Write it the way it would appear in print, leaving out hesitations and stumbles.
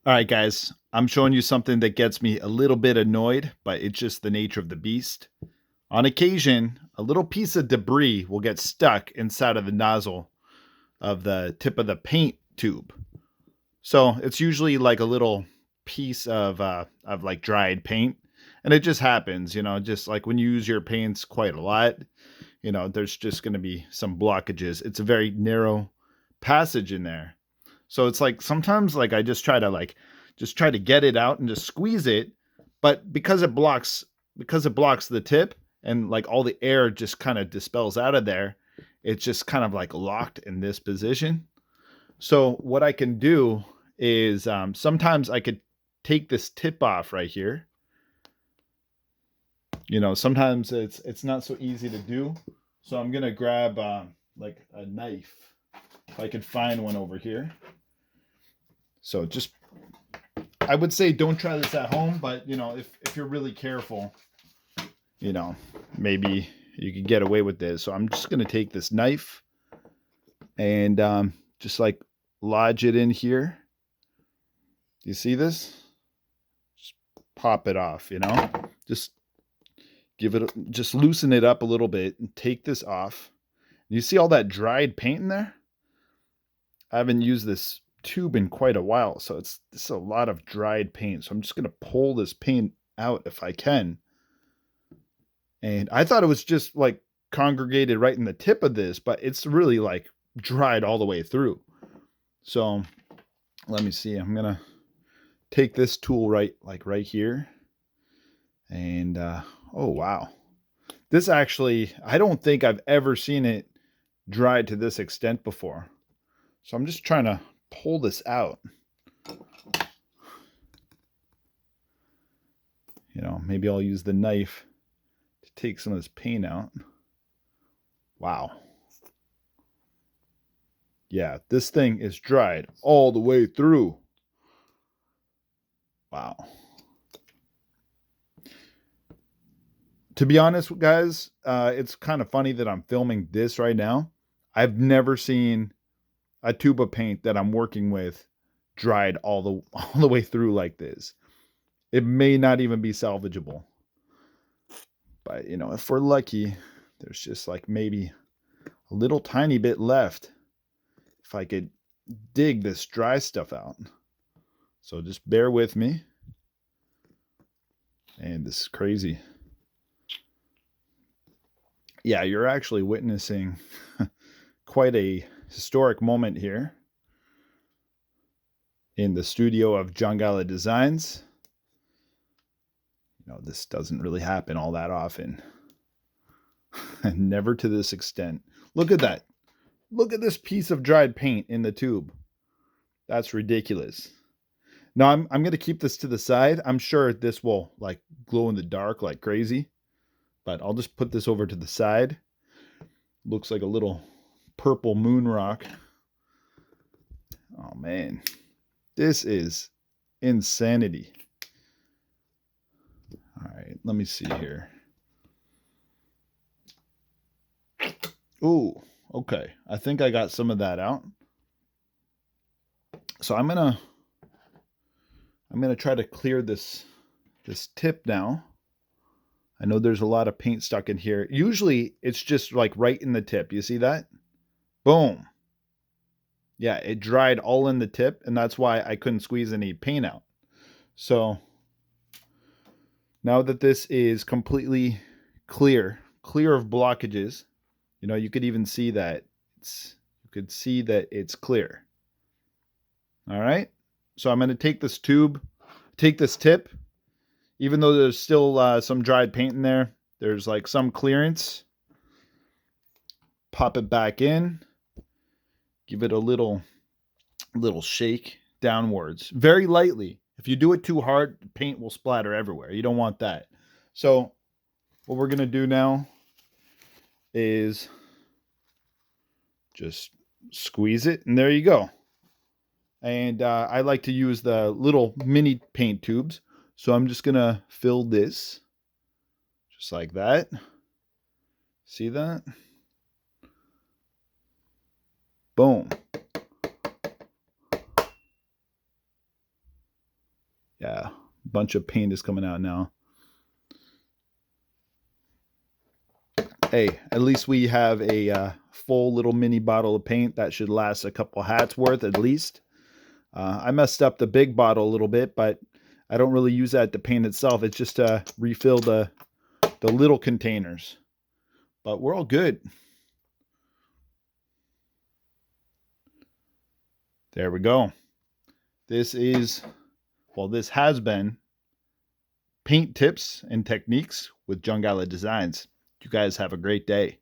All right, guys, I'm showing you something that gets me a little bit annoyed, but it's just the nature of the beast. On occasion, a little piece of debris will get stuck inside of the nozzle of the tip of the paint tube. So it's usually like a little piece of like dried paint, and it just happens, just like when you use your paints quite a lot, there's just going to be some blockages. It's a very narrow passage in there. So it's like sometimes like I just try to get it out and just squeeze it, but because it blocks the tip and like all the air just kind of dispels out of there, it's just kind of like locked in this position. So what I can do is sometimes I could take this tip off right here. Sometimes it's not so easy to do. So I'm gonna grab like a knife if I could find one over here. So just I would say don't try this at home, but if you're really careful, maybe you could get away with this. So I'm just gonna take this knife and just like lodge it in here. You see this? Just pop it off, Just just loosen it up a little bit and take this off. You see all that dried paint in there? I haven't used this tube in quite a while, so this is a lot of dried paint. So I'm just gonna pull this paint out if I can. And I thought it was just like congregated right in the tip of this, but it's really like dried all the way through. So let me see. I'm gonna take this tool right here. And oh wow. This actually, I don't think I've ever seen it dried to this extent before. So I'm just trying to pull this out. Maybe I'll use the knife to take some of this paint out. Wow. Yeah, this thing is dried all the way through. Wow. To be honest, guys, it's kind of funny that I'm filming this right now. I've never seen a tube of paint that I'm working with dried all the way through like this. It may not even be salvageable. But, if we're lucky, there's just like maybe a little tiny bit left if I could dig this dry stuff out. So just bear with me. And this is crazy. Yeah, you're actually witnessing quite a historic moment here in the studio of John Gala Designs. This doesn't really happen all that often. And never to this extent. Look at that. Look at this piece of dried paint in the tube. That's ridiculous. Now I'm going to keep this to the side. I'm sure this will like glow in the dark like crazy. But I'll just put this over to the side. Looks like a little purple moon rock. Oh man. This is insanity. All right, let me see here. Ooh, okay. I think I got some of that out. So I'm gonna try to clear this tip now. I know there's a lot of paint stuck in here. Usually it's just like right in the tip. You see that? Boom. Yeah, it dried all in the tip, and that's why I couldn't squeeze any paint out. So now that this is completely clear of blockages, you could even see that it's clear. All right. So I'm going to take this tip, even though there's still some dried paint in there, there's like some clearance. Pop it back in, give it a little shake downwards, very lightly. If you do it too hard, paint will splatter everywhere. You don't want that. So what we're going to do now is just squeeze it, and there you go. And I like to use the little mini paint tubes. So I'm just going to fill this just like that. See that? Boom. Yeah, a bunch of paint is coming out now. Hey, at least we have a full little mini bottle of paint that should last a couple hats worth at least. I messed up the big bottle a little bit, but I don't really use that to paint itself. It's just to refill the little containers. But we're all good. There we go. This has been Paint Tips and Techniques with Jungala Designs. You guys have a great day.